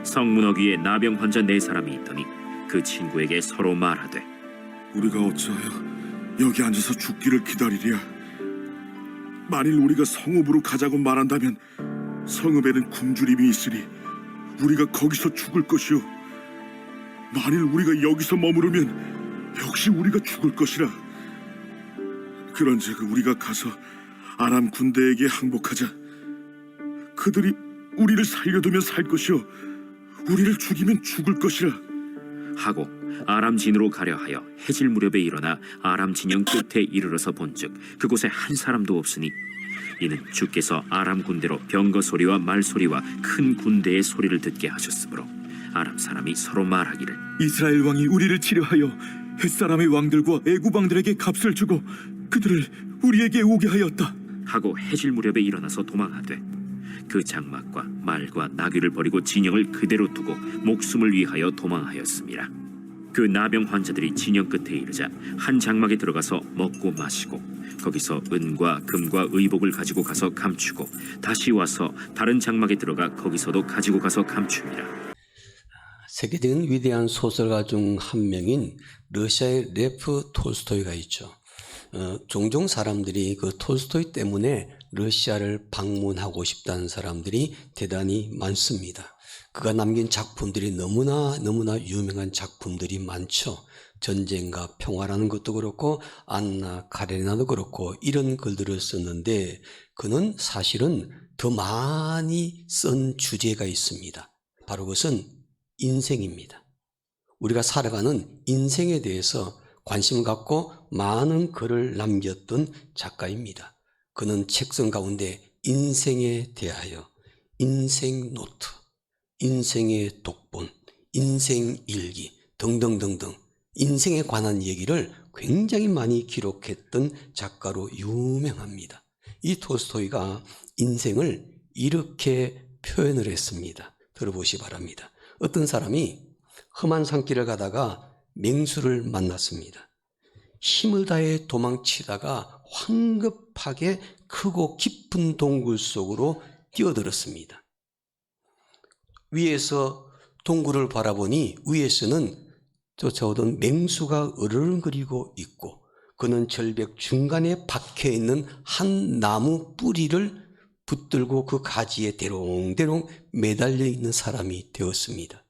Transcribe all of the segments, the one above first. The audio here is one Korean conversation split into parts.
성문허 위에 나병 환자 4사람이 있더니 그 친구에게 서로 말하되 우리가 어찌하여 여기 앉아서 죽기를 기다리랴. 만일 우리가 성읍으로 가자고 말한다면 성읍에는 굶주림이 있으니 우리가 거기서 죽을 것이요, 만일 우리가 여기서 머무르면 역시 우리가 죽을 것이라. 그런즉 우리가 가서 아람 군대에게 항복하자. 그들이 우리를 살려두면 살 것이요 우리를 죽이면 죽을 것이라 하고 아람 진으로 가려 하여 해질 무렵에 일어나 아람 진영 끝에 이르러서 본즉 그곳에 한 사람도 없으니 이는 주께서 아람 군대로 병거 소리와 말 소리와 큰 군대의 소리를 듣게 하셨으므로 아람 사람이 서로 말하기를 이스라엘 왕이 우리를 치료하여 햇사람의 왕들과 애굽 왕들에게 값을 주고 그들을 우리에게 오게 하였다 하고 해질 무렵에 일어나서 도망하되 그 장막과 말과 나귀를 버리고 진영을 그대로 두고 목숨을 위하여 도망하였습니다. 그 나병 환자들이 진영 끝에 이르자 한 장막에 들어가서 먹고 마시고 거기서 은과 금과 의복을 가지고 가서 감추고 다시 와서 다른 장막에 들어가 거기서도 가지고 가서 감춥니다. 세계적인 위대한 소설가 중 한 명인 러시아의 레프 톨스토이가 있죠. 종종 사람들이 그 톨스토이 때문에 러시아를 방문하고 싶다는 사람들이 대단히 많습니다. 그가 남긴 작품들이 너무나 유명한 작품들이 많죠. 전쟁과 평화라는 것도 그렇고 안나 카레나도 그렇고 이런 글들을 썼는데 그는 사실은 더 많이 쓴 주제가 있습니다. 바로 그것은 인생입니다. 우리가 살아가는 인생에 대해서 관심을 갖고 많은 글을 남겼던 작가입니다. 그는 책성 가운데 인생에 대하여 인생 노트, 인생의 독본, 인생 일기 등등등등 인생에 관한 얘기를 굉장히 많이 기록했던 작가로 유명합니다. 이 톨스토이가 인생을 이렇게 표현을 했습니다. 들어보시기 바랍니다. 어떤 사람이 험한 산길을 가다가 맹수를 만났습니다. 힘을 다해 도망치다가 황급하게 크고 깊은 동굴 속으로 뛰어들었습니다. 위에서 동굴을 바라보니 위에서는 쫓아오던 맹수가 으르렁거리고 있고 그는 절벽 중간에 박혀있는 한 나무 뿌리를 붙들고 그 가지에 대롱대롱 매달려 있는 사람이 되었습니다.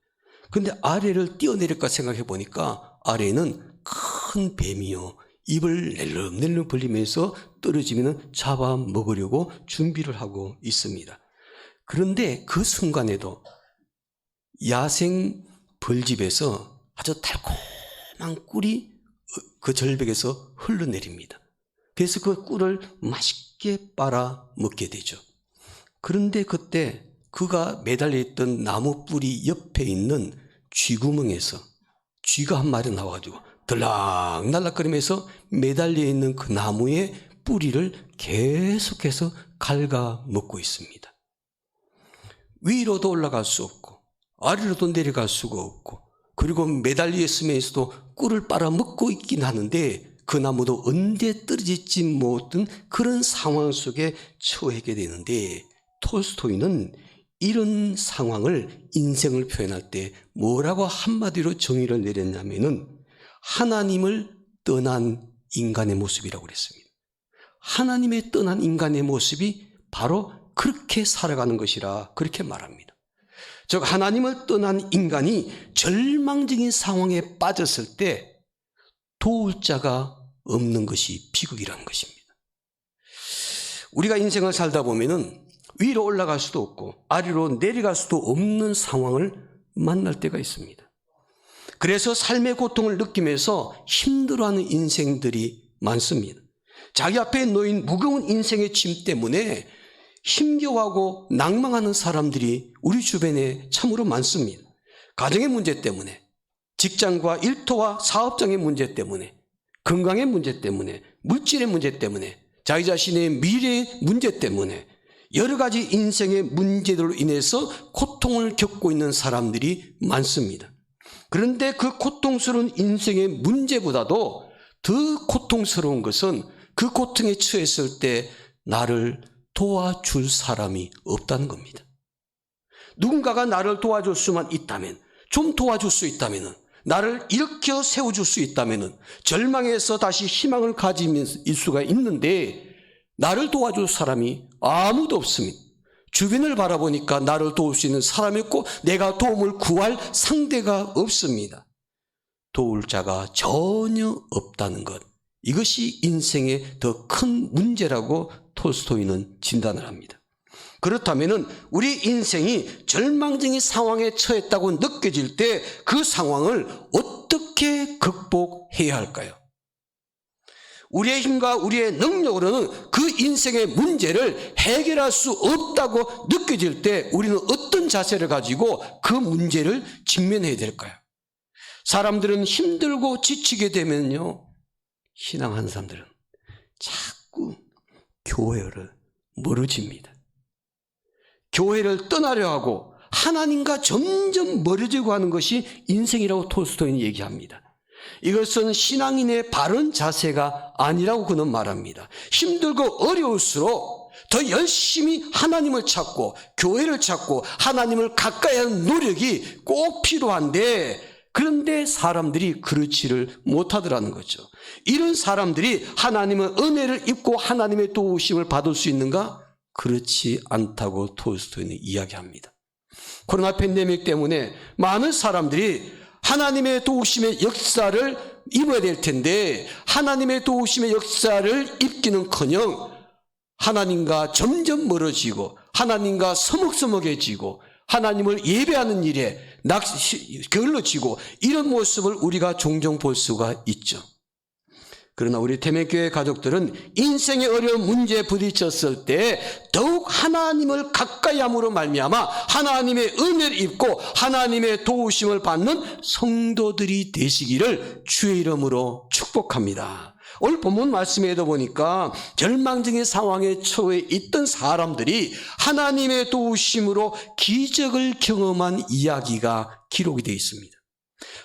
그런데 아래를 뛰어내릴까 생각해 보니까 아래에는 큰 뱀이요 입을 낼름낼름 벌리면서 떨어지면 잡아먹으려고 준비를 하고 있습니다. 그런데 그 순간에도 야생 벌집에서 아주 달콤한 꿀이 그 절벽에서 흘러내립니다. 그래서 그 꿀을 맛있게 빨아 먹게 되죠. 그런데 그때 그가 매달려 있던 나무 뿌리 옆에 있는 쥐구멍에서 쥐가 한 마리 나와가지고 들락날락거리면서 매달려 있는 그 나무의 뿌리를 계속해서 갉아 먹고 있습니다. 위로도 올라갈 수 없고 아래로도 내려갈 수가 없고 그리고 매달려 있으면서도 꿀을 빨아먹고 있긴 하는데 그 나무도 언제 떨어질지 못한 그런 상황 속에 처하게 되는데 톨스토이는 이런 상황을 인생을 표현할 때 뭐라고 한마디로 정의를 내렸냐면은 하나님을 떠난 인간의 모습이라고 그랬습니다. 하나님의 떠난 인간의 모습이 바로 그렇게 살아가는 것이라 그렇게 말합니다. 즉 하나님을 떠난 인간이 절망적인 상황에 빠졌을 때 도울 자가 없는 것이 비극이라는 것입니다. 우리가 인생을 살다 보면은 위로 올라갈 수도 없고 아래로 내려갈 수도 없는 상황을 만날 때가 있습니다. 그래서 삶의 고통을 느끼면서 힘들어하는 인생들이 많습니다. 자기 앞에 놓인 무거운 인생의 짐 때문에 힘겨워하고 낭망하는 사람들이 우리 주변에 참으로 많습니다. 가정의 문제 때문에, 직장과 일터와 사업장의 문제 때문에, 건강의 문제 때문에, 물질의 문제 때문에, 자기 자신의 미래의 문제 때문에 여러 가지 인생의 문제들로 인해서 고통을 겪고 있는 사람들이 많습니다. 그런데 그 고통스러운 인생의 문제보다도 더 고통스러운 것은 그 고통에 처했을 때 나를 도와줄 사람이 없다는 겁니다. 누군가가 나를 도와줄 수만 있다면, 좀 도와줄 수 있다면, 나를 일으켜 세워줄 수 있다면 절망에서 다시 희망을 가질 수가 있는데 나를 도와줄 사람이 아무도 없습니다. 주변을 바라보니까 나를 도울 수 있는 사람이 없고 내가 도움을 구할 상대가 없습니다. 도울 자가 전혀 없다는 것, 이것이 인생의 더 큰 문제라고 톨스토이는 진단을 합니다. 그렇다면 우리 인생이 절망적인 상황에 처했다고 느껴질 때 그 상황을 어떻게 극복해야 할까요? 우리의 힘과 우리의 능력으로는 그 인생의 문제를 해결할 수 없다고 느껴질 때 우리는 어떤 자세를 가지고 그 문제를 직면해야 될까요? 사람들은 힘들고 지치게 되면요, 신앙한 사람들은 자꾸 교회를 멀어집니다. 교회를 떠나려 하고 하나님과 점점 멀어지고 하는 것이 인생이라고 톨스토이는 얘기합니다. 이것은 신앙인의 바른 자세가 아니라고 그는 말합니다. 힘들고 어려울수록 더 열심히 하나님을 찾고 교회를 찾고 하나님을 가까이 하는 노력이 꼭 필요한데, 그런데 사람들이 그렇지를 못하더라는 거죠. 이런 사람들이 하나님의 은혜를 입고 하나님의 도우심을 받을 수 있는가? 그렇지 않다고 톨스토이는 이야기합니다. 코로나 팬데믹 때문에 많은 사람들이 하나님의 도우심의 역사를 입어야 될 텐데 하나님의 도우심의 역사를 입기는커녕 하나님과 점점 멀어지고 하나님과 서먹서먹해지고 하나님을 예배하는 일에 게을러지고 이런 모습을 우리가 종종 볼 수가 있죠. 그러나 우리 태백교회 가족들은 인생의 어려운 문제에 부딪혔을 때 더욱 하나님을 가까이 함으로 말미암아 하나님의 은혜를 입고 하나님의 도우심을 받는 성도들이 되시기를 주의 이름으로 축복합니다. 오늘 본문 말씀에도 보니까 절망적인 상황에 처해 있던 사람들이 하나님의 도우심으로 기적을 경험한 이야기가 기록이 되어 있습니다.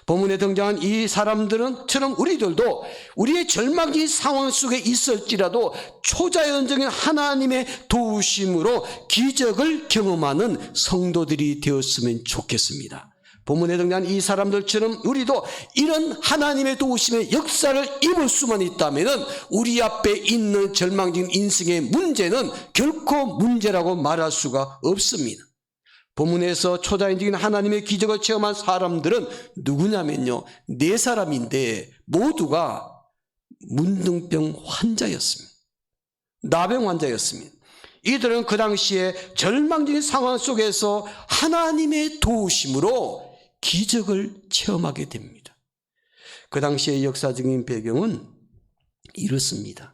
본문에 등장한 이 사람들은처럼 우리들도 우리의 절망적인 상황 속에 있을지라도 초자연적인 하나님의 도우심으로 기적을 경험하는 성도들이 되었으면 좋겠습니다. 본문에 등장한 이 사람들처럼 우리도 이런 하나님의 도우심의 역사를 입을 수만 있다면 우리 앞에 있는 절망적인 인생의 문제는 결코 문제라고 말할 수가 없습니다. 본문에서 초자연적인 하나님의 기적을 체험한 사람들은 누구냐면요, 4사람인데 모두가 문둥병 환자였습니다. 나병 환자였습니다. 이들은 그 당시에 절망적인 상황 속에서 하나님의 도우심으로 기적을 체험하게 됩니다. 그 당시의 역사적인 배경은 이렇습니다.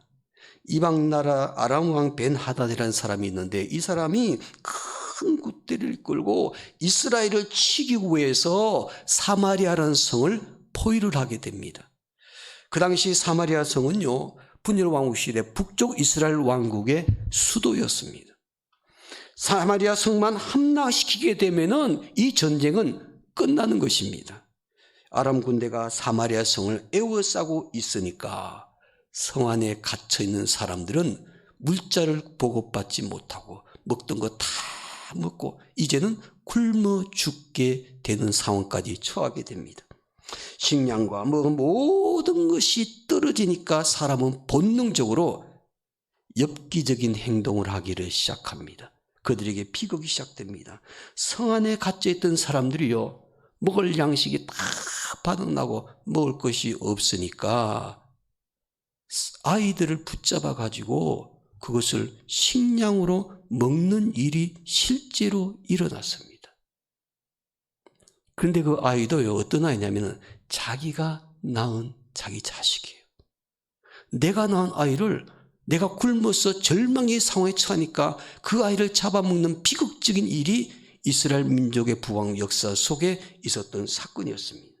이방 나라 아람 왕 벤하닷이라는 사람이 있는데 이 사람이 큰 굿대를 끌고 이스라엘을 치기 위해서 사마리아라는 성을 포위를 하게 됩니다. 그 당시 사마리아 성은요, 분열 왕국 시대 북쪽 이스라엘 왕국의 수도였습니다. 사마리아 성만 함락시키게 되면은 이 전쟁은 끝나는 것입니다. 아람 군대가 사마리아 성을 에워싸고 있으니까 성 안에 갇혀 있는 사람들은 물자를 보급받지 못하고 먹던 거 다 먹고 이제는 굶어 죽게 되는 상황까지 처하게 됩니다. 식량과 모든 것이 떨어지니까 사람은 본능적으로 엽기적인 행동을 하기를 시작합니다. 그들에게 비극이 시작됩니다. 성 안에 갇혀있던 사람들이요, 먹을 양식이 다 바닥나고 먹을 것이 없으니까 아이들을 붙잡아 가지고 그것을 식량으로 먹는 일이 실제로 일어났습니다. 그런데 그 아이도요, 어떤 아이냐면 자기가 낳은 자기 자식이에요. 내가 낳은 아이를 내가 굶어서 절망의 상황에 처하니까 그 아이를 잡아먹는 비극적인 일이 이스라엘 민족의 부흥 역사 속에 있었던 사건이었습니다.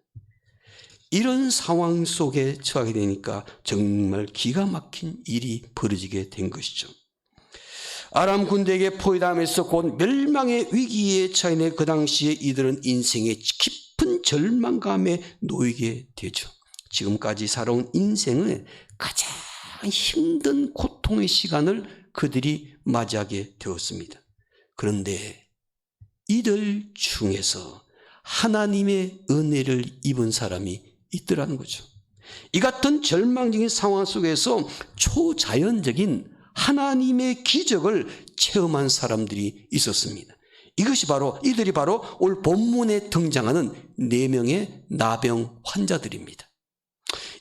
이런 상황 속에 처하게 되니까 정말 기가 막힌 일이 벌어지게 된 것이죠. 아람 군대에게 포위당하면서 곧 멸망의 위기에 처해 그 당시에 이들은 인생의 깊은 절망감에 놓이게 되죠. 지금까지 살아온 인생의 가장 힘든 고통의 시간을 그들이 맞이하게 되었습니다. 그런데 이들 중에서 하나님의 은혜를 입은 사람이 있더라는 거죠. 이 같은 절망적인 상황 속에서 초자연적인 하나님의 기적을 체험한 사람들이 있었습니다. 이들이 바로 오늘 본문에 등장하는 4명의 나병 환자들입니다.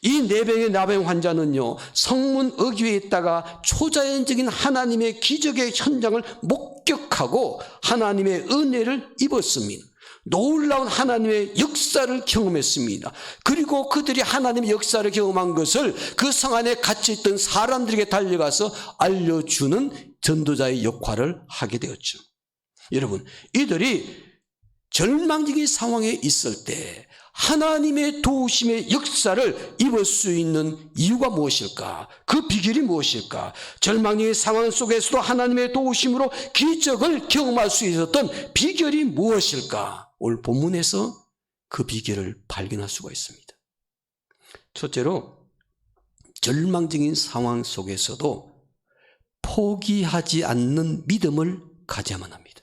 이 4명의 나병 환자는요, 성문 어귀에 있다가 초자연적인 하나님의 기적의 현장을 목격하고 하나님의 은혜를 입었습니다. 놀라운 하나님의 역사를 경험했습니다. 그리고 그들이 하나님의 역사를 경험한 것을 그 성 안에 갇혀있던 사람들에게 달려가서 알려주는 전도자의 역할을 하게 되었죠. 여러분, 이들이 절망적인 상황에 있을 때 하나님의 도우심의 역사를 입을 수 있는 이유가 무엇일까? 그 비결이 무엇일까? 절망적인 상황 속에서도 하나님의 도우심으로 기적을 경험할 수 있었던 비결이 무엇일까? 오늘 본문에서 그 비결을 발견할 수가 있습니다. 첫째로, 절망적인 상황 속에서도 포기하지 않는 믿음을 가져야만 합니다.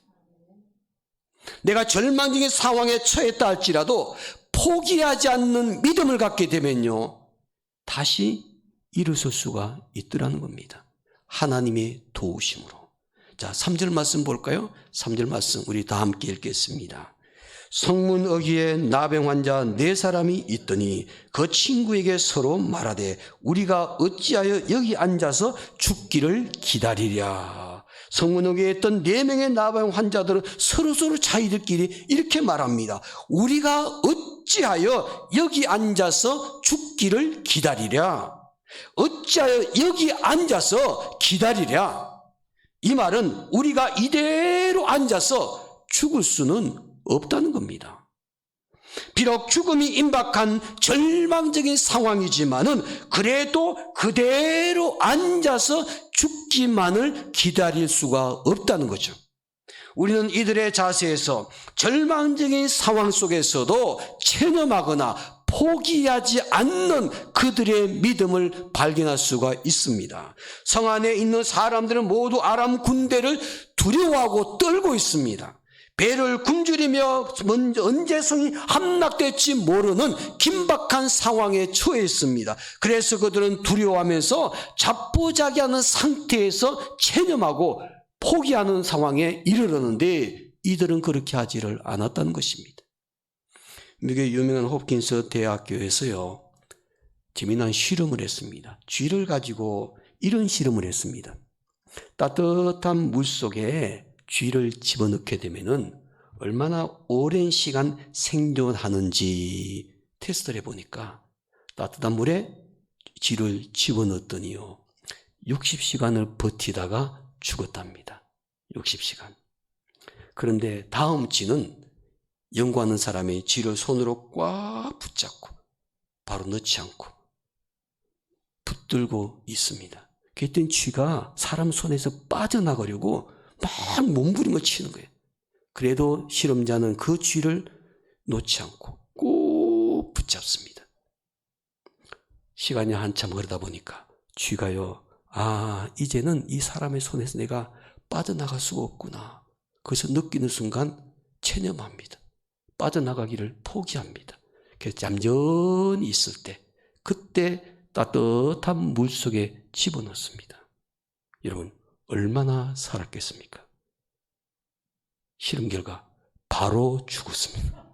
내가 절망적인 상황에 처했다 할지라도 포기하지 않는 믿음을 갖게 되면요, 다시 일어설 수가 있더라는 겁니다. 하나님의 도우심으로. 자, 3절 말씀 볼까요? 3절 말씀 우리 다 함께 읽겠습니다. 성문 어귀에 나병 환자 4사람이 있더니 그 친구에게 서로 말하되 우리가 어찌하여 여기 앉아서 죽기를 기다리랴. 성문 어귀에 있던 4명의 나병 환자들은 서로서로 자기들끼리 이렇게 말합니다. 우리가 어찌하여 여기 앉아서 죽기를 기다리랴. 어찌하여 여기 앉아서 기다리랴. 이 말은 우리가 이대로 앉아서 죽을 수는 없다는 겁니다. 비록 죽음이 임박한 절망적인 상황이지만은 그래도 그대로 앉아서 죽기만을 기다릴 수가 없다는 거죠. 우리는 이들의 자세에서 절망적인 상황 속에서도 체념하거나 포기하지 않는 그들의 믿음을 발견할 수가 있습니다. 성 안에 있는 사람들은 모두 아람 군대를 두려워하고 떨고 있습니다. 배를 굶주리며 언제 성이 함락될지 모르는 긴박한 상황에 처해 있습니다. 그래서 그들은 두려워하면서 자포자기하는 상태에서 체념하고 포기하는 상황에 이르렀는데 이들은 그렇게 하지를 않았다는 것입니다. 미국의 유명한 홉킨스 대학교에서요, 재미난 실험을 했습니다. 쥐를 가지고 이런 실험을 했습니다. 따뜻한 물 속에 쥐를 집어넣게 되면은 얼마나 오랜 시간 생존하는지 테스트를 해보니까 따뜻한 물에 쥐를 집어넣었더니요, 60시간을 버티다가 죽었답니다. 60시간. 그런데 다음 쥐는 연구하는 사람이 쥐를 손으로 꽉 붙잡고 바로 넣지 않고 붙들고 있습니다. 그랬더니 쥐가 사람 손에서 빠져나가려고 막 몸부림을 치는 거예요. 그래도 실험자는 그 쥐를 놓지 않고 꼭 붙잡습니다. 시간이 한참 흐르다 보니까 쥐가요, 이제는 이 사람의 손에서 내가 빠져나갈 수가 없구나. 그래서 느끼는 순간 체념합니다. 빠져나가기를 포기합니다. 그래서 얌전히 있을 때, 그때 따뜻한 물 속에 집어넣습니다. 여러분, 얼마나 살았겠습니까? 실험 결과 바로 죽었습니다.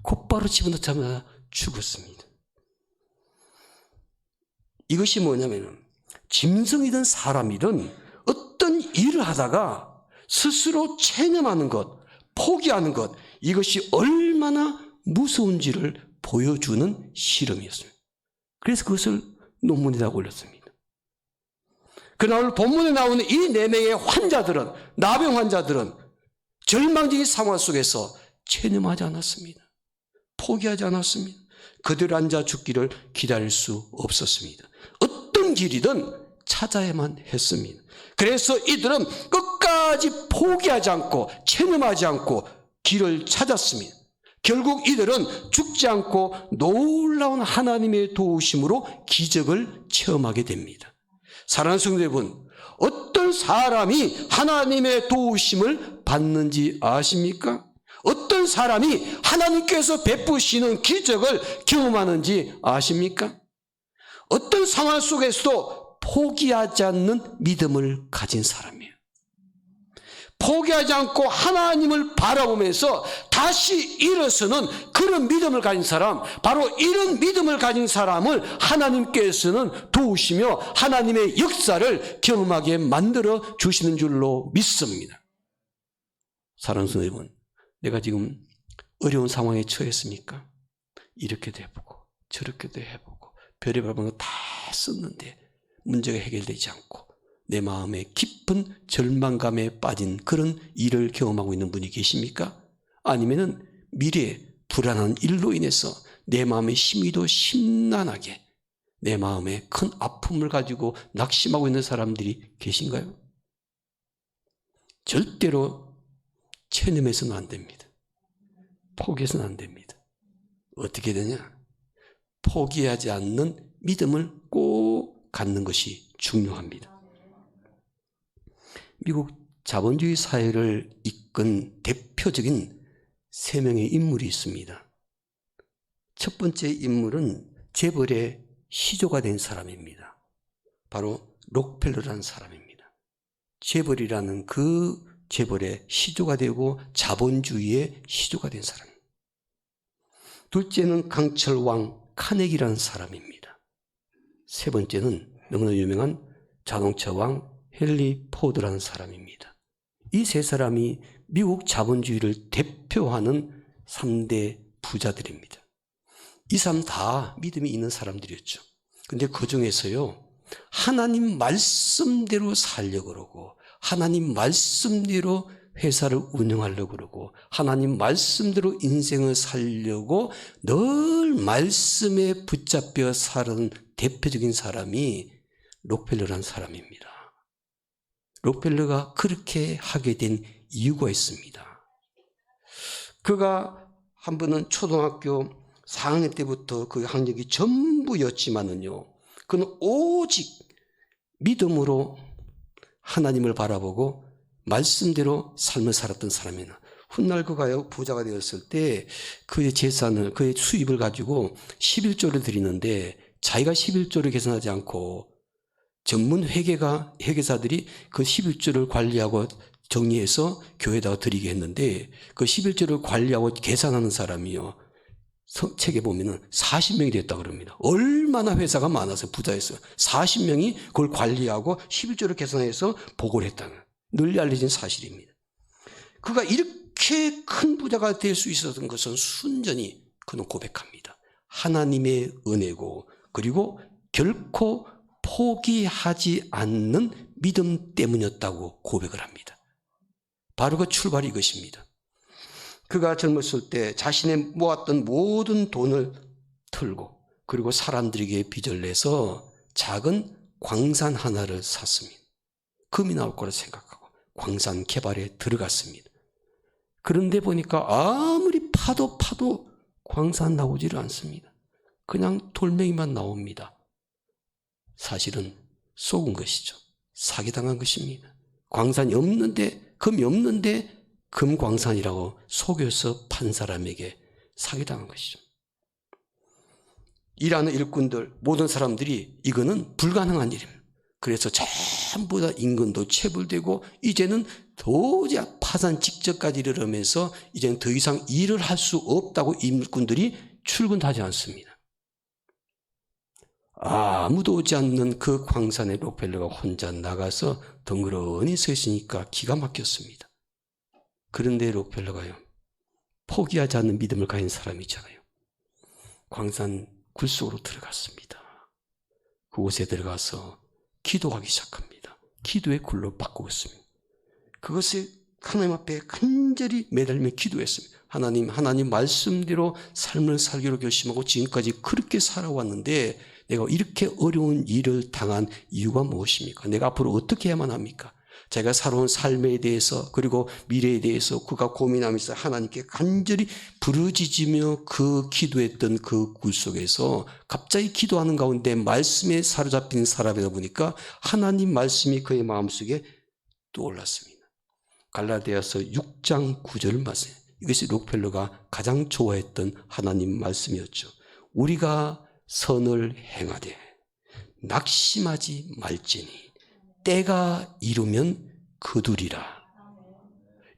곧바로 집어넣자마자 죽었습니다. 이것이 뭐냐면 짐승이든 사람이든 어떤 일을 하다가 스스로 체념하는 것, 포기하는 것, 이것이 얼마나 무서운지를 보여주는 실험이었습니다. 그래서 그것을 논문에다 올렸습니다. 그러나 오늘 본문에 나오는 이 4명의 환자들은, 나병 환자들은 절망적인 상황 속에서 체념하지 않았습니다. 포기하지 않았습니다. 그들 앉아 죽기를 기다릴 수 없었습니다. 어떤 길이든 찾아야만 했습니다. 그래서 이들은 끝까지 포기하지 않고 체념하지 않고 길을 찾았습니다. 결국 이들은 죽지 않고 놀라운 하나님의 도우심으로 기적을 체험하게 됩니다. 사랑하는 성도 여러분, 어떤 사람이 하나님의 도우심을 받는지 아십니까? 어떤 사람이 하나님께서 베푸시는 기적을 경험하는지 아십니까? 어떤 상황 속에서도 포기하지 않는 믿음을 가진 사람이에요. 포기하지 않고 하나님을 바라보면서 다시 일어서는 그런 믿음을 가진 사람, 바로 이런 믿음을 가진 사람을 하나님께서는 도우시며 하나님의 역사를 경험하게 만들어 주시는 줄로 믿습니다. 사랑하는 성도 여러분, 내가 지금 어려운 상황에 처했습니까? 이렇게도 해보고 저렇게도 해보고 별의별 방법 다 썼는데 문제가 해결되지 않고 내 마음에 깊은 절망감에 빠진 그런 일을 경험하고 있는 분이 계십니까? 아니면은 미래에 불안한 일로 인해서 내 마음의 심이도 심란하게 내 마음에 큰 아픔을 가지고 낙심하고 있는 사람들이 계신가요? 절대로 체념해서는 안 됩니다. 포기해서는 안 됩니다. 어떻게 되냐? 포기하지 않는 믿음을 꼭 갖는 것이 중요합니다. 미국 자본주의 사회를 이끈 대표적인 3명의 인물이 있습니다. 첫 번째 인물은 재벌의 시조가 된 사람입니다. 바로 록펠러라는 사람입니다. 재벌이라는 그 재벌의 시조가 되고 자본주의의 시조가 된 사람입니다. 둘째는 강철왕 카네기라는 사람입니다. 세 번째는 너무나 유명한 자동차왕 헨리 포드라는 사람입니다. 이 세 사람이 미국 자본주의를 대표하는 3대 부자들입니다. 이 사람 다 믿음이 있는 사람들이었죠. 근데 그 중에서요, 하나님 말씀대로 살려고 그러고, 하나님 말씀대로 회사를 운영하려고 그러고, 하나님 말씀대로 인생을 살려고 늘 말씀에 붙잡혀 사는 대표적인 사람이 록펠러라는 사람입니다. 록펠러가 그렇게 하게 된 이유가 있습니다. 그가 한 번은 초등학교 4학년 때부터 그 학력이 전부였지만은요, 그는 오직 믿음으로 하나님을 바라보고 말씀대로 삶을 살았던 사람이나, 훗날 그가 부자가 되었을 때 그의 재산을, 그의 수입을 가지고 11조를 드리는데 자기가 11조를 계산하지 않고 전문 회계사들이 그 11조를 관리하고 정리해서 교회에다가 드리게 했는데, 그 11조를 관리하고 계산하는 사람이요, 책에 보면은 40명이 됐다 그럽니다. 얼마나 회사가 많아서 부자였어요. 40명이 그걸 관리하고 11조를 계산해서 보고를 했다는, 널리 알려진 사실입니다. 그가 이렇게 큰 부자가 될 수 있었던 것은 순전히 그는 고백합니다. 하나님의 은혜고, 그리고 결코 포기하지 않는 믿음 때문이었다고 고백을 합니다. 바로 그 출발이 이것입니다. 그가 젊었을 때 자신의 모았던 모든 돈을 털고, 그리고 사람들에게 빚을 내서 작은 광산 하나를 샀습니다. 금이 나올 거라 생각하고 광산 개발에 들어갔습니다. 그런데 보니까 아무리 파도 광산 나오지를 않습니다. 그냥 돌멩이만 나옵니다. 사실은 속은 것이죠. 사기당한 것입니다. 광산이 없는데, 금이 없는데 금광산이라고 속여서 판 사람에게 사기당한 것이죠. 일하는 일꾼들, 모든 사람들이 이거는 불가능한 일입니다. 그래서 전부 다 임금도 체불되고 이제는 도저히 파산 직전까지 이르면서 이제는 더 이상 일을 할 수 없다고 일꾼들이 출근하지 않습니다. 아무도 오지 않는 그 광산에 록펠러가 혼자 나가서 덩그러니 서 있으니까 기가 막혔습니다. 그런데 록펠러가요, 포기하지 않는 믿음을 가진 사람이잖아요. 광산 굴속으로 들어갔습니다. 그곳에 들어가서 기도하기 시작합니다. 기도의 굴로 바꾸고 있습니다. 그것에 하나님 앞에 간절히 매달리며 기도했습니다. 하나님 말씀대로 삶을 살기로 결심하고 지금까지 그렇게 살아왔는데 내가 이렇게 어려운 일을 당한 이유가 무엇입니까? 내가 앞으로 어떻게 해야만 합니까? 자기가 살아온 삶에 대해서 그리고 미래에 대해서 그가 고민하면서 하나님께 간절히 부르짖으며 그 기도했던 그 굴 속에서 갑자기 기도하는 가운데 말씀에 사로잡힌 사람이다 보니까 하나님 말씀이 그의 마음속에 떠올랐습니다. 갈라디아서 6장 9절 말씀, 이것이 록펠러가 가장 좋아했던 하나님 말씀이었죠. 우리가 선을 행하되 낙심하지 말지니 때가 이르면 거두리라.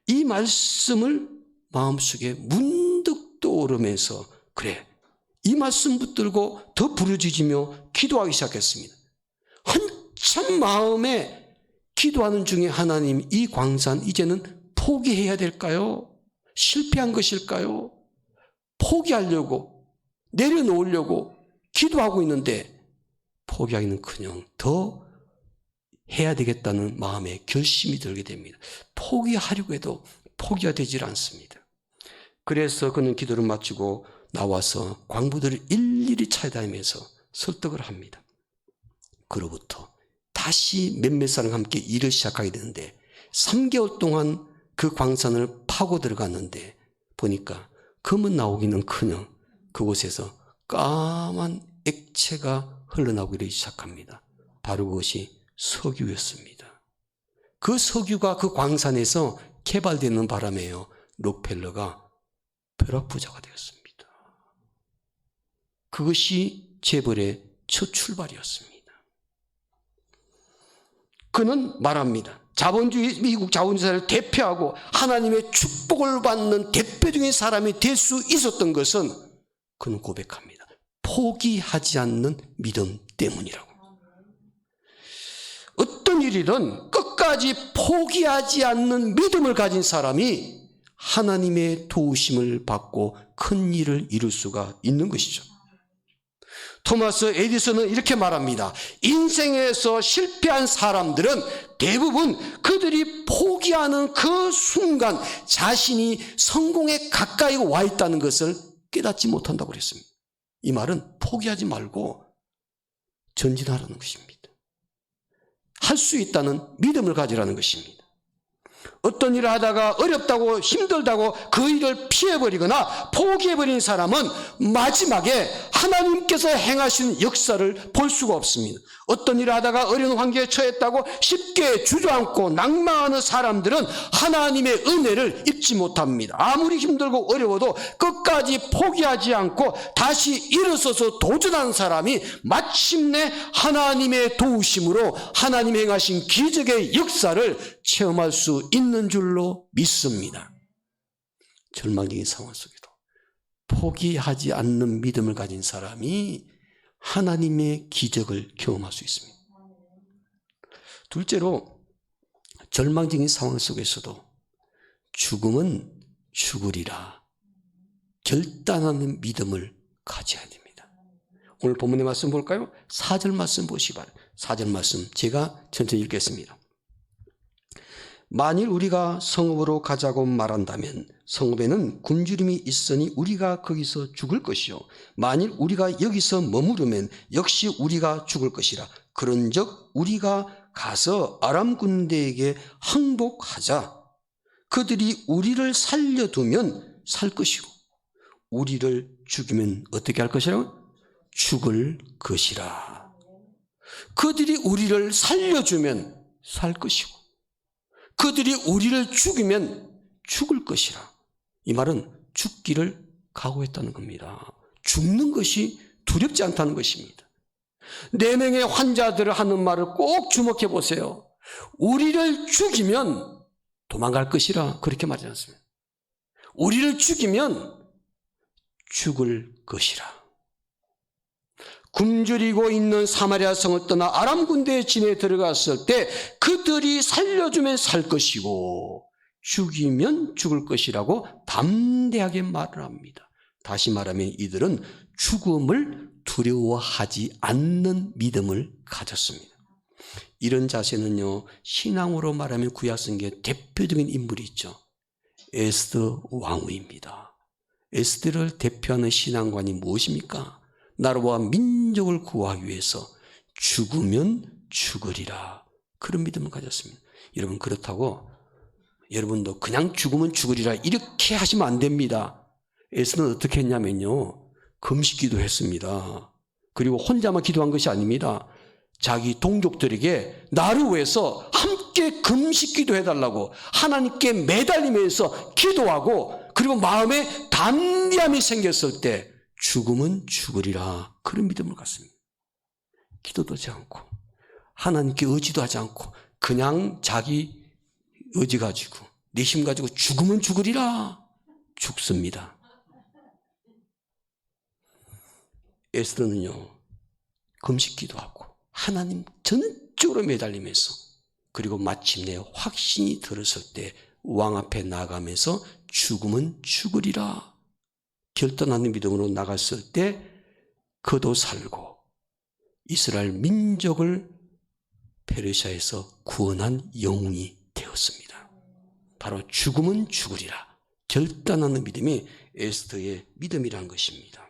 이 말씀을 마음속에 문득 떠오르면서 그래, 이 말씀 붙들고 더 부르짖으며 기도하기 시작했습니다. 한참 마음에 기도하는 중에 하나님, 이 광산 이제는 포기해야 될까요? 실패한 것일까요? 포기하려고 내려놓으려고 기도하고 있는데 포기하기는커녕 더 해야 되겠다는 마음에 결심이 들게 됩니다. 포기하려고 해도 포기가 되질 않습니다. 그래서 그는 기도를 마치고 나와서 광부들을 일일이 찾아다니면서 설득을 합니다. 그로부터 다시 몇몇 사람과 함께 일을 시작하게 되는데 3개월 동안 그 광산을 파고 들어갔는데 보니까 금은 나오기는커녕 그곳에서 까만 액체가 흘러나오기 시작합니다. 바로 그것이 석유였습니다. 그 석유가 그 광산에서 개발되는 바람에요, 록펠러가 벼락부자가 되었습니다. 그것이 재벌의 첫 출발이었습니다. 그는 말합니다. 미국 자본주의를 대표하고 하나님의 축복을 받는 대표적인 사람이 될 수 있었던 것은 그는 고백합니다. 포기하지 않는 믿음 때문이라고. 어떤 일이든 끝까지 포기하지 않는 믿음을 가진 사람이 하나님의 도우심을 받고 큰 일을 이룰 수가 있는 것이죠. 토마스 에디슨은 이렇게 말합니다. 인생에서 실패한 사람들은 대부분 그들이 포기하는 그 순간 자신이 성공에 가까이 와 있다는 것을 깨닫지 못한다고 그랬습니다. 이 말은 포기하지 말고 전진하라는 것입니다. 할 수 있다는 믿음을 가지라는 것입니다. 어떤 일을 하다가 어렵다고 힘들다고 그 일을 피해버리거나 포기해버린 사람은 마지막에 하나님께서 행하신 역사를 볼 수가 없습니다. 어떤 일을 하다가 어려운 환경에 처했다고 쉽게 주저앉고 낭망하는 사람들은 하나님의 은혜를 입지 못합니다. 아무리 힘들고 어려워도 끝까지 포기하지 않고 다시 일어서서 도전하는 사람이 마침내 하나님의 도우심으로 하나님 행하신 기적의 역사를 체험할 수 있는 줄로 믿습니다. 절망적인 상황 속에도 포기하지 않는 믿음을 가진 사람이 하나님의 기적을 경험할 수 있습니다. 둘째로, 절망적인 상황 속에서도 죽음은 죽으리라 결단하는 믿음을 가져야 됩니다. 오늘 본문의 말씀 볼까요? 4절 말씀 보시기 바랍니다. 4절 말씀 제가 천천히 읽겠습니다. 만일 우리가 성읍으로 가자고 말한다면 성읍에는 굶주림이 있으니 우리가 거기서 죽을 것이요 만일 우리가 여기서 머무르면 역시 우리가 죽을 것이라. 그런즉 우리가 가서 아람 군대에게 항복하자. 그들이 우리를 살려두면 살 것이고 우리를 죽이면 어떻게 할 것이라고? 죽을 것이라. 그들이 우리를 살려주면 살 것이고 그들이 우리를 죽이면 죽을 것이라. 이 말은 죽기를 각오했다는 겁니다. 죽는 것이 두렵지 않다는 것입니다. 4명의 환자들을 하는 말을 꼭 주목해 보세요. 우리를 죽이면 도망갈 것이라 그렇게 말하지 않습니다. 우리를 죽이면 죽을 것이라. 굶주리고 있는 사마리아 성을 떠나 아람 군대의 진에 들어갔을 때 그들이 살려주면 살 것이고 죽이면 죽을 것이라고 담대하게 말을 합니다. 다시 말하면 이들은 죽음을 두려워하지 않는 믿음을 가졌습니다. 이런 자세는요, 신앙으로 말하면 구약성경의 대표적인 인물이 있죠. 에스더 왕후입니다. 에스더를 대표하는 신앙관이 무엇입니까? 나라와 민족을 구하기 위해서 죽으면 죽으리라. 그런 믿음을 가졌습니다. 여러분, 그렇다고 여러분도 그냥 죽으면 죽으리라 이렇게 하시면 안 됩니다. 에스는 어떻게 했냐면요, 금식 기도했습니다. 그리고 혼자만 기도한 것이 아닙니다. 자기 동족들에게 나를 위해서 함께 금식 기도해달라고 하나님께 매달리면서 기도하고, 그리고 마음에 담대함이 생겼을 때 죽으면 죽으리라, 그런 믿음을 갖습니다. 기도도 하지 않고 하나님께 의지도 하지 않고 그냥 자기 의지 가지고 내심 가지고 죽으면 죽으리라, 죽습니다. 에스더는요, 금식 기도하고 하나님 전적으로 매달리면서, 그리고 마침내 확신이 들었을 때 왕 앞에 나가면서 죽으면 죽으리라 결단하는 믿음으로 나갔을 때 그도 살고 이스라엘 민족을 페르시아에서 구원한 영웅이 되었습니다. 바로 죽으면 죽으리라 결단하는 믿음이 에스더의 믿음이라는 것입니다.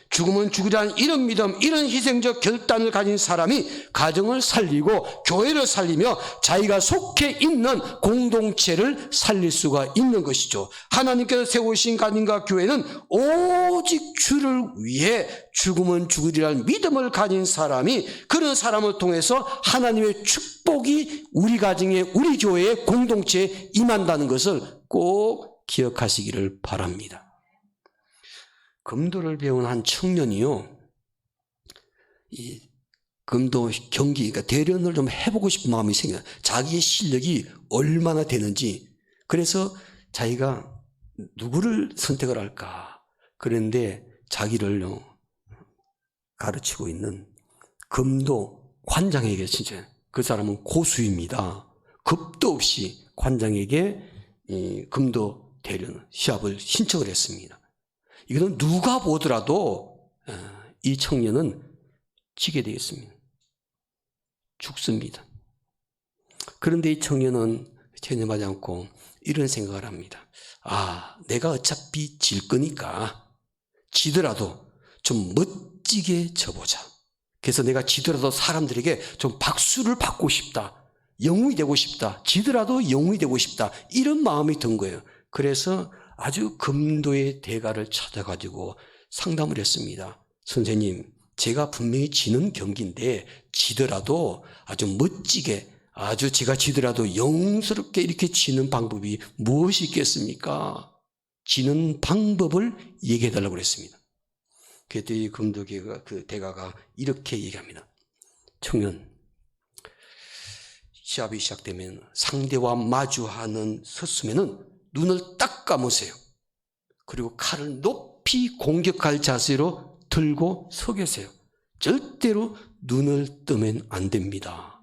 죽으면 죽으리라는 이런 믿음, 이런 희생적 결단을 가진 사람이 가정을 살리고 교회를 살리며 자기가 속해 있는 공동체를 살릴 수가 있는 것이죠. 하나님께서 세우신 가정과 교회는 오직 주를 위해 죽으면 죽으리라는 믿음을 가진 사람이, 그런 사람을 통해서 하나님의 축복이 우리 가정에, 우리 교회에, 공동체에 임한다는 것을 꼭 기억하시기를 바랍니다. 검도를 배운 한 청년이요, 이 검도 경기, 그러니까 대련을 좀 해보고 싶은 마음이 생겨요. 자기의 실력이 얼마나 되는지. 그래서 자기가 누구를 선택을 할까. 그런데 자기를 가르치고 있는 검도 관장에게, 진짜 그 사람은 고수입니다. 겁도 없이 관장에게 이 검도 대련 시합을 신청을 했습니다. 이거는 누가 보더라도 이 청년은 지게 되겠습니다. 죽습니다. 그런데 이 청년은 체념하지 않고 이런 생각을 합니다. 내가 어차피 질 거니까 지더라도 좀 멋지게 져보자. 그래서 내가 지더라도 사람들에게 좀 박수를 받고 싶다. 영웅이 되고 싶다. 지더라도 영웅이 되고 싶다. 이런 마음이 든 거예요. 그래서 아주 검도의 대가를 찾아가지고 상담을 했습니다. 선생님, 제가 분명히 지는 경기인데 지더라도 아주 멋지게, 아주 제가 지더라도 영웅스럽게 이렇게 지는 방법이 무엇이 있겠습니까? 지는 방법을 얘기해달라고 그랬습니다. 그랬더니 검도계가, 그 대가가 이렇게 얘기합니다. 청년, 시합이 시작되면 상대와 마주하는 섰으면은 눈을 딱 감으세요. 그리고 칼을 높이 공격할 자세로 들고 서 계세요. 절대로 눈을 뜨면 안 됩니다.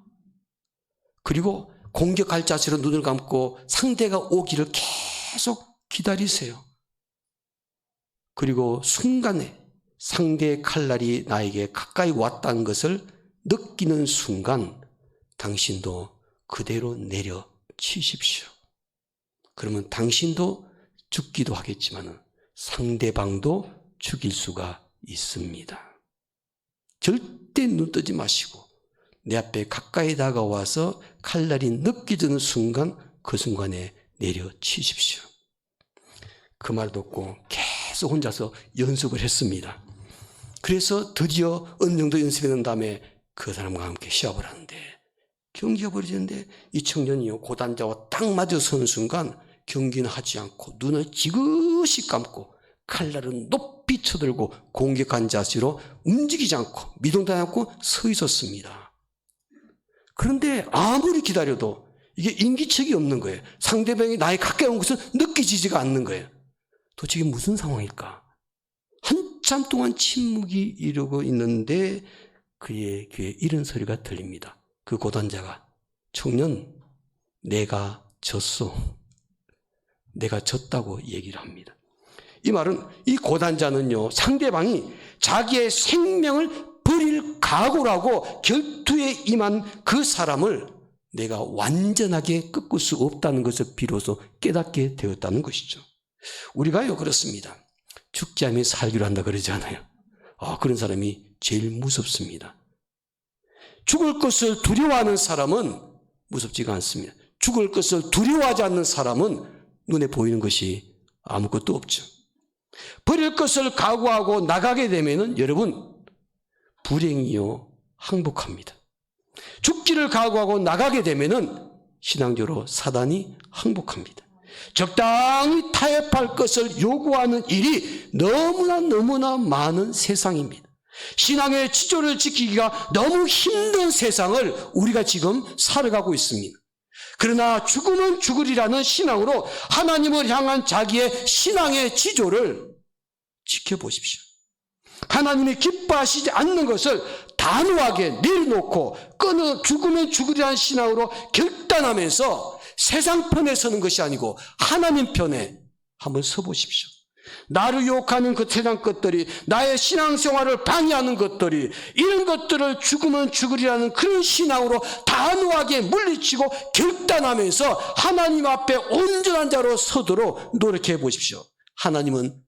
그리고 공격할 자세로 눈을 감고 상대가 오기를 계속 기다리세요. 그리고 순간에 상대의 칼날이 나에게 가까이 왔다는 것을 느끼는 순간 당신도 그대로 내려치십시오. 그러면 당신도 죽기도 하겠지만 상대방도 죽일 수가 있습니다. 절대 눈 뜨지 마시고 내 앞에 가까이 다가와서 칼날이 느껴지는 순간 그 순간에 내려치십시오. 그 말 듣고 계속 혼자서 연습을 했습니다. 그래서 드디어 어느 정도 연습한 다음에 그 사람과 함께 시합을 하는데 경기가 벌어지는데 이 청년이요, 고단자와 딱 맞아 서는 순간 경기는 하지 않고 눈을 지그시 감고 칼날은 높이 쳐들고 공격한 자세로 움직이지 않고 미동도 않고 서 있었습니다. 그런데 아무리 기다려도 이게 인기척이 없는 거예요. 상대방이 나에 가까이 온 것은 느껴지지가 않는 거예요. 도대체 이게 무슨 상황일까? 한참 동안 침묵이 이루고 있는데 그의 귀에 이런 소리가 들립니다. 그 고단자가, 청년, 내가 졌어. 내가 졌다고 얘기를 합니다. 이 말은 이 고단자는요, 상대방이 자기의 생명을 버릴 각오라고 결투에 임한 그 사람을 내가 완전하게 꺾을 수 없다는 것을 비로소 깨닫게 되었다는 것이죠. 우리가요, 그렇습니다. 죽지 않으면 살기로 한다 그러지 않아요. 그런 사람이 제일 무섭습니다. 죽을 것을 두려워하는 사람은 무섭지가 않습니다. 죽을 것을 두려워하지 않는 사람은 눈에 보이는 것이 아무것도 없죠. 버릴 것을 각오하고 나가게 되면은 여러분 불행이요 항복합니다. 죽기를 각오하고 나가게 되면은 신앙적으로 사단이 항복합니다. 적당히 타협할 것을 요구하는 일이 너무나 많은 세상입니다. 신앙의 지조를 지키기가 너무 힘든 세상을 우리가 지금 살아가고 있습니다. 그러나 죽으면 죽으리라는 신앙으로 하나님을 향한 자기의 신앙의 지조를 지켜보십시오. 하나님이 기뻐하시지 않는 것을 단호하게 내려놓고 죽으면 죽으리라는 신앙으로 결단하면서 세상 편에 서는 것이 아니고 하나님 편에 한번 서보십시오. 나를 유혹하는 그 세상 것들이, 나의 신앙생활을 방해하는 것들이, 이런 것들을 죽으면 죽으리라는 그런 신앙으로 단호하게 물리치고 결단하면서 하나님 앞에 온전한 자로 서도록 노력해 보십시오. 하나님은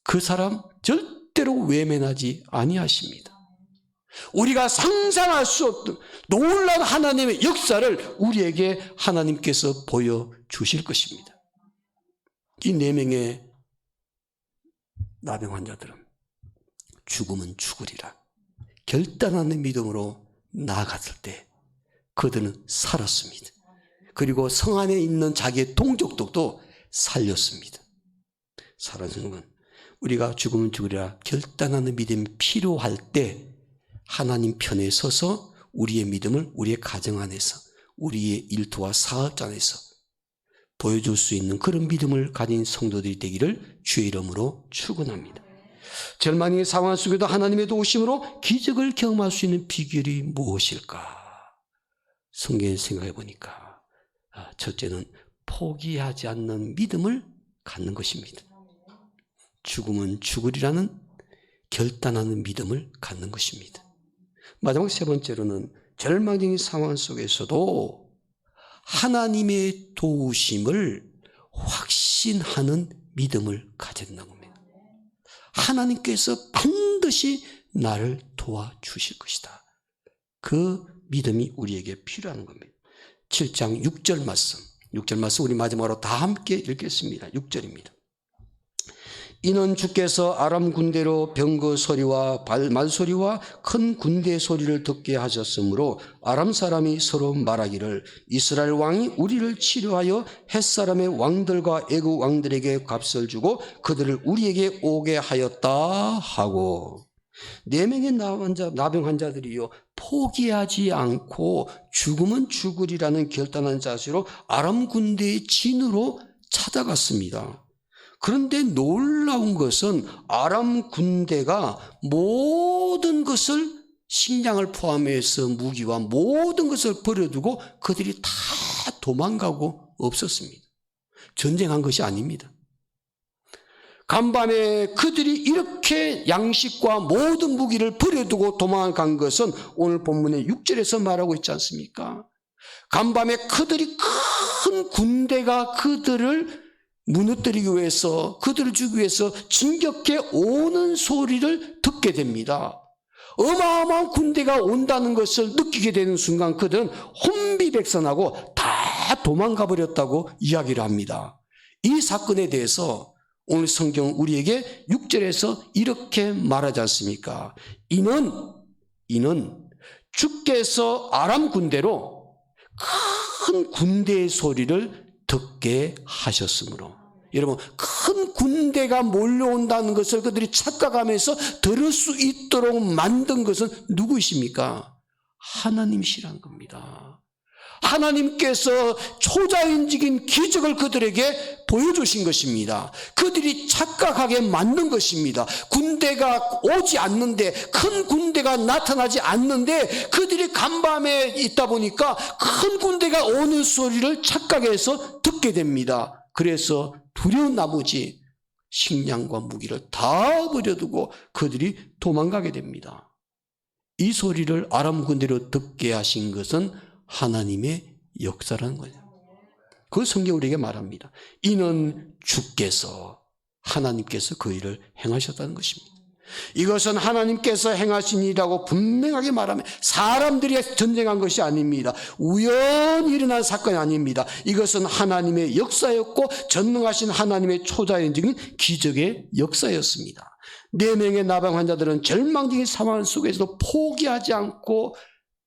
그 사람 절대로 외면하지 아니하십니다. 우리가 상상할 수 없는 놀라운 하나님의 역사를 우리에게 하나님께서 보여주실 것입니다. 이 4명의 나병 환자들은 죽으면 죽으리라 결단하는 믿음으로 나아갔을 때 그들은 살았습니다. 그리고 성 안에 있는 자기의 동족들도 살렸습니다. 사랑하는 건 우리가 죽으면 죽으리라 결단하는 믿음이 필요할 때 하나님 편에 서서 우리의 믿음을 우리의 가정 안에서, 우리의 일터와 사업 안에서 보여줄 수 있는 그런 믿음을 가진 성도들이 되기를 주의 이름으로 축원합니다. 절망의 상황 속에도 하나님의 도우심으로 기적을 경험할 수 있는 비결이 무엇일까? 성경에 생각해 보니까 첫째는 포기하지 않는 믿음을 갖는 것입니다. 죽으면 죽으리라는 결단하는 믿음을 갖는 것입니다. 마지막 3번째로는 절망적인 상황 속에서도 하나님의 도우심을 확신하는 믿음을 가진다는 겁니다. 하나님께서 반드시 나를 도와주실 것이다. 그 믿음이 우리에게 필요한 겁니다. 7장 6절 말씀 우리 마지막으로 다 함께 읽겠습니다. 6절입니다. 이는 주께서 아람 군대로 병거 소리와 말소리와 큰 군대 소리를 듣게 하셨으므로 아람 사람이 서로 말하기를 이스라엘 왕이 우리를 치료하여 햇사람의 왕들과 애국 왕들에게 값을 주고 그들을 우리에게 오게 하였다 하고 4명의 나병 환자들이요 포기하지 않고 죽으면 죽으리라는 결단한 자세로 아람 군대의 진으로 찾아갔습니다. 그런데 놀라운 것은 아람 군대가 모든 것을 식량을 포함해서 무기와 모든 것을 버려두고 그들이 다 도망가고 없었습니다. 전쟁한 것이 아닙니다. 간밤에 그들이 이렇게 양식과 모든 무기를 버려두고 도망간 것은 오늘 본문의 6절에서 말하고 있지 않습니까? 간밤에 그들이 큰 군대가 그들을 무너뜨리기 위해서, 그들을 죽이기 위해서 진격해 오는 소리를 듣게 됩니다. 어마어마한 군대가 온다는 것을 느끼게 되는 순간 그들은 혼비백산하고 다 도망가 버렸다고 이야기를 합니다. 이 사건에 대해서 오늘 성경은 우리에게 6절에서 이렇게 말하지 않습니까? 이는 주께서 아람 군대로 큰 군대의 소리를 듣게 하셨으므로. 여러분, 큰 군대가 몰려온다는 것을 그들이 착각하면서 들을 수 있도록 만든 것은 누구이십니까? 하나님이시라는 겁니다. 하나님께서 초자연적인 기적을 그들에게 보여주신 것입니다. 그들이 착각하게 만든 것입니다. 군대가 오지 않는데, 큰 군대가 나타나지 않는데 그들이 간밤에 있다 보니까 큰 군대가 오는 소리를 착각해서 듣게 됩니다. 그래서 두려운 나머지 식량과 무기를 다 버려두고 그들이 도망가게 됩니다. 이 소리를 아람 군대로 듣게 하신 것은 하나님의 역사라는 거죠. 그 성경 우리에게 말합니다. 이는 주께서, 하나님께서 그 일을 행하셨다는 것입니다. 이것은 하나님께서 행하신 일이라고 분명하게 말하면 사람들이 전쟁한 것이 아닙니다. 우연히 일어난 사건이 아닙니다. 이것은 하나님의 역사였고 전능하신 하나님의 초자연적인 기적의 역사였습니다. 4명의 나병 환자들은 절망적인 상황 속에서도 포기하지 않고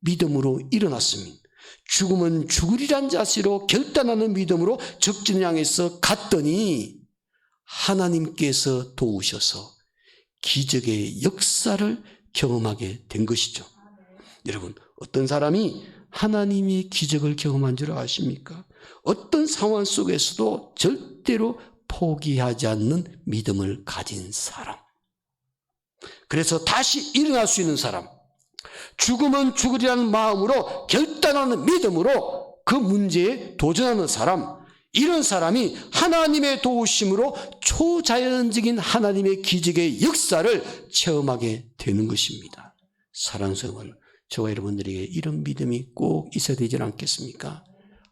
믿음으로 일어났습니다. 죽으면 죽으리란 자세로 결단하는 믿음으로 적진을 향해서 갔더니 하나님께서 도우셔서 기적의 역사를 경험하게 된 것이죠. 여러분, 어떤 사람이 하나님의 기적을 경험한 줄 아십니까? 어떤 상황 속에서도 절대로 포기하지 않는 믿음을 가진 사람. 그래서 다시 일어날 수 있는 사람. 죽으면 죽으리라는 마음으로 결단하는 믿음으로 그 문제에 도전하는 사람. 이런 사람이 하나님의 도우심으로 초자연적인 하나님의 기적의 역사를 체험하게 되는 것입니다. 사랑하는 성은 저와 여러분들에게 이런 믿음이 꼭 있어야 되지 않겠습니까?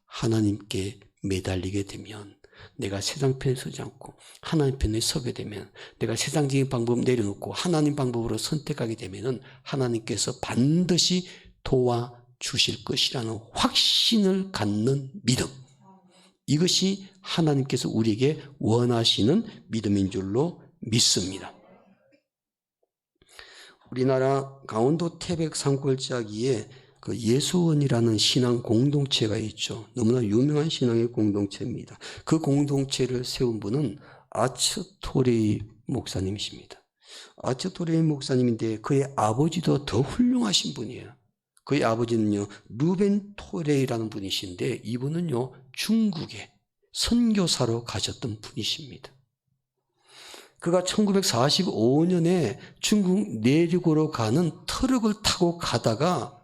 하나님께 매달리게 되면, 내가 세상 편에 서지 않고 하나님 편에 서게 되면, 내가 세상적인 방법 내려놓고 하나님 방법으로 선택하게 되면 하나님께서 반드시 도와주실 것이라는 확신을 갖는 믿음. 이것이 하나님께서 우리에게 원하시는 믿음인 줄로 믿습니다. 우리나라 강원도 태백 산골짜기에 그 예수원이라는 신앙 공동체가 있죠. 너무나 유명한 신앙의 공동체입니다. 그 공동체를 세운 분은 아츠토레이 목사님이십니다. 아츠토레이 목사님인데 그의 아버지도 더 훌륭하신 분이에요. 그의 아버지는요, 루벤 토레이라는 분이신데 이분은요, 중국에 선교사로 가셨던 분이십니다. 그가 1945년에 중국 내륙으로 가는 트럭을 타고 가다가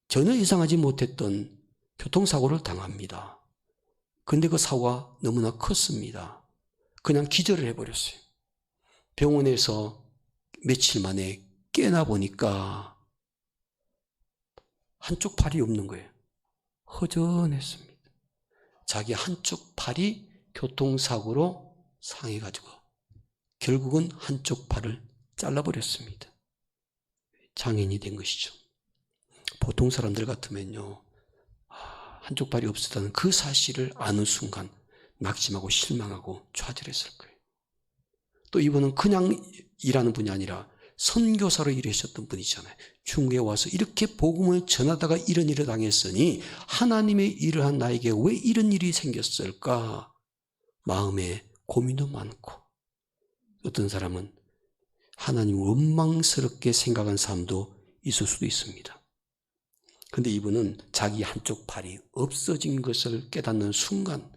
전혀 예상하지 못했던 교통사고를 당합니다. 그런데 그 사고가 너무나 컸습니다. 그냥 기절을 해버렸어요. 병원에서 며칠 만에 깨나 보니까 한쪽 팔이 없는 거예요. 허전했습니다. 자기 한쪽 팔이 교통사고로 상해가지고 결국은 한쪽 팔을 잘라버렸습니다. 장애인이 된 것이죠. 보통 사람들 같으면요, 한쪽 팔이 없었다는 그 사실을 아는 순간 낙심하고 실망하고 좌절했을 거예요. 또 이분은 그냥 일하는 분이 아니라 선교사로 일하셨던 분이잖아요. 중국에 와서 이렇게 복음을 전하다가 이런 일을 당했으니 하나님의 일을 한 나에게 왜 이런 일이 생겼을까? 마음에 고민도 많고, 어떤 사람은 하나님을 원망스럽게 생각한 사람도 있을 수도 있습니다. 그런데 이분은 자기 한쪽 팔이 없어진 것을 깨닫는 순간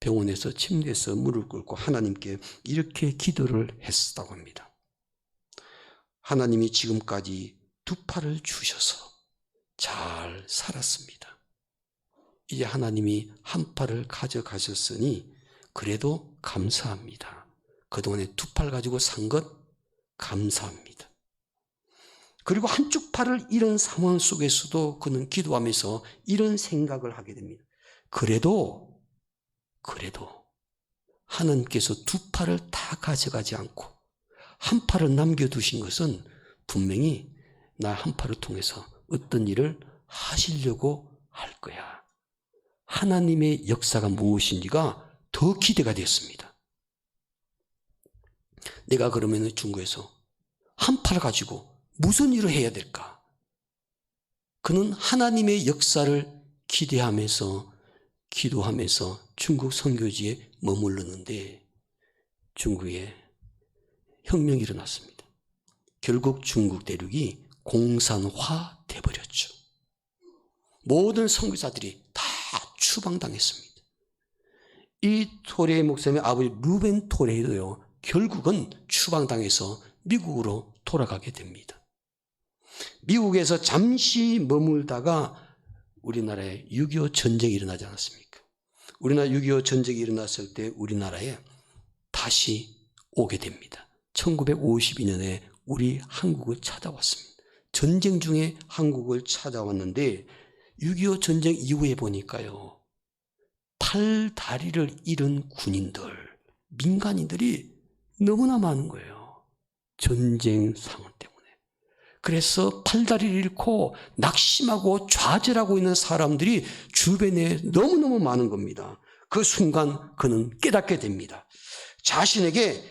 병원에서 침대에서 무릎 꿇고 하나님께 이렇게 기도를 했다고 합니다. 하나님이 지금까지 2팔을 주셔서 잘 살았습니다. 이제 하나님이 1팔을 가져가셨으니 그래도 감사합니다. 그동안에 2팔 가지고 산 것 감사합니다. 그리고 한쪽 팔을 잃은 상황 속에서도 그는 기도하면서 이런 생각을 하게 됩니다. 그래도 하나님께서 2팔을 다 가져가지 않고 1팔을 남겨두신 것은 분명히 나 1팔을 통해서 어떤 일을 하시려고 할 거야. 하나님의 역사가 무엇인지가 더 기대가 됐습니다. 내가 그러면 중국에서 1팔을 가지고 무슨 일을 해야 될까? 그는 하나님의 역사를 기대하면서 기도하면서 중국 선교지에 머무르는데 중국에 혁명이 일어났습니다. 결국 중국 대륙이 공산화 돼버렸죠. 모든 선교사들이 다 추방당했습니다. 이 토레이 목사님의 아버지 루벤 토레이도요, 결국은 추방당해서 미국으로 돌아가게 됩니다. 미국에서 잠시 머물다가 우리나라에 6.25 전쟁이 일어나지 않았습니까? 우리나라 6.25 전쟁이 일어났을 때 우리나라에 다시 오게 됩니다. 1952년에 우리 한국을 찾아왔습니다. 전쟁 중에 한국을 찾아왔는데 6.25 전쟁 이후에 보니까요, 팔다리를 잃은 군인들, 민간인들이 너무나 많은 거예요. 전쟁 상황 때문에. 그래서 팔다리를 잃고 낙심하고 좌절하고 있는 사람들이 주변에 너무너무 많은 겁니다. 그 순간 그는 깨닫게 됩니다. 자신에게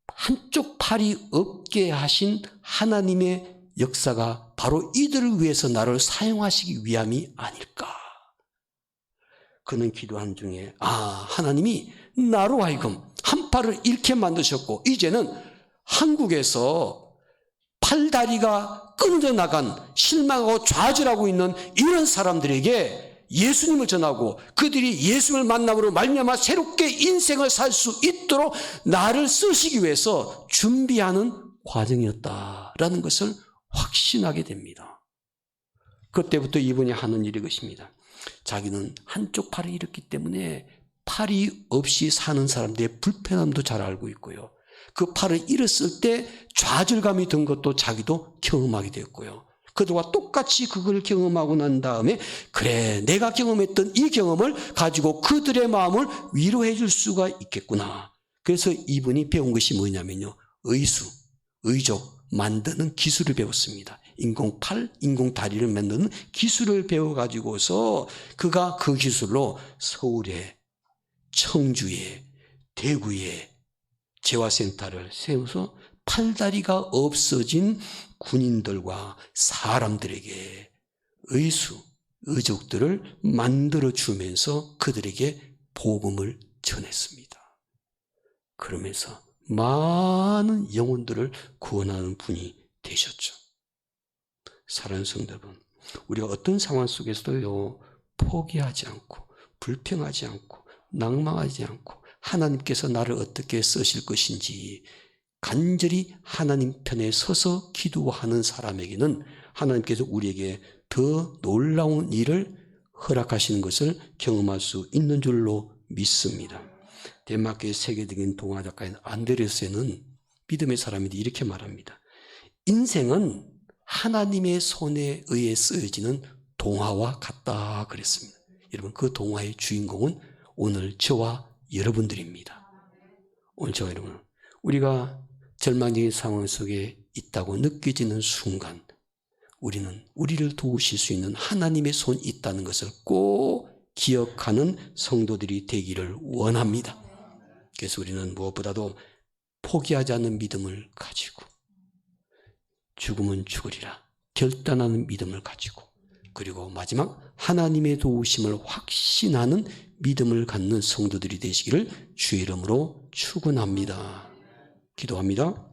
한쪽 팔이 없게 하신 하나님의 역사가 바로 이들을 위해서 나를 사용하시기 위함이 아닐까. 그는 기도한 중에 하나님이 나로 하여금 한 팔을 잃게 만드셨고 이제는 한국에서 팔다리가 끊어져 나간 실망하고 좌절하고 있는 이런 사람들에게 예수님을 전하고 그들이 예수님을 만남으로 말미암아 새롭게 인생을 살 수 있도록 나를 쓰시기 위해서 준비하는 과정이었다라는 것을 확신하게 됩니다. 그때부터 이분이 하는 일이 것입니다. 자기는 한쪽 팔을 잃었기 때문에 팔이 없이 사는 사람들의 불편함도 잘 알고 있고요. 그 팔을 잃었을 때 좌절감이 든 것도 자기도 경험하게 되었고요. 그들과 똑같이 그걸 경험하고 난 다음에 그래 내가 경험했던 이 경험을 가지고 그들의 마음을 위로해 줄 수가 있겠구나. 그래서 이분이 배운 것이 뭐냐면요. 의족 만드는 기술을 배웠습니다. 인공팔, 인공다리를 만드는 기술을 배워가지고서 그가 그 기술로 서울에, 청주에, 대구에 재활센터를 세워서 팔다리가 없어진 군인들과 사람들에게 의족들을 만들어주면서 그들에게 복음을 전했습니다. 그러면서 많은 영혼들을 구원하는 분이 되셨죠. 사랑하는 성도 여러분, 우리가 어떤 상황 속에서도요, 포기하지 않고 불평하지 않고 낭망하지 않고 하나님께서 나를 어떻게 쓰실 것인지 간절히 하나님 편에 서서 기도하는 사람에게는 하나님께서 우리에게 더 놀라운 일을 허락하시는 것을 경험할 수 있는 줄로 믿습니다. 덴마크의 세계적인 동화 작가인 안데르센은 믿음의 사람인데 이렇게 말합니다. 인생은 하나님의 손에 의해 쓰여지는 동화와 같다 그랬습니다. 여러분 그 동화의 주인공은 오늘 저와 여러분들입니다. 오늘 저와 여러분, 우리가 절망적인 상황 속에 있다고 느껴지는 순간 우리는 우리를 도우실 수 있는 하나님의 손이 있다는 것을 꼭 기억하는 성도들이 되기를 원합니다. 그래서 우리는 무엇보다도 포기하지 않는 믿음을 가지고 죽으면 죽으리라 결단하는 믿음을 가지고 그리고 마지막 하나님의 도우심을 확신하는 믿음을 갖는 성도들이 되시기를 주의 이름으로 축원합니다. 기도합니다.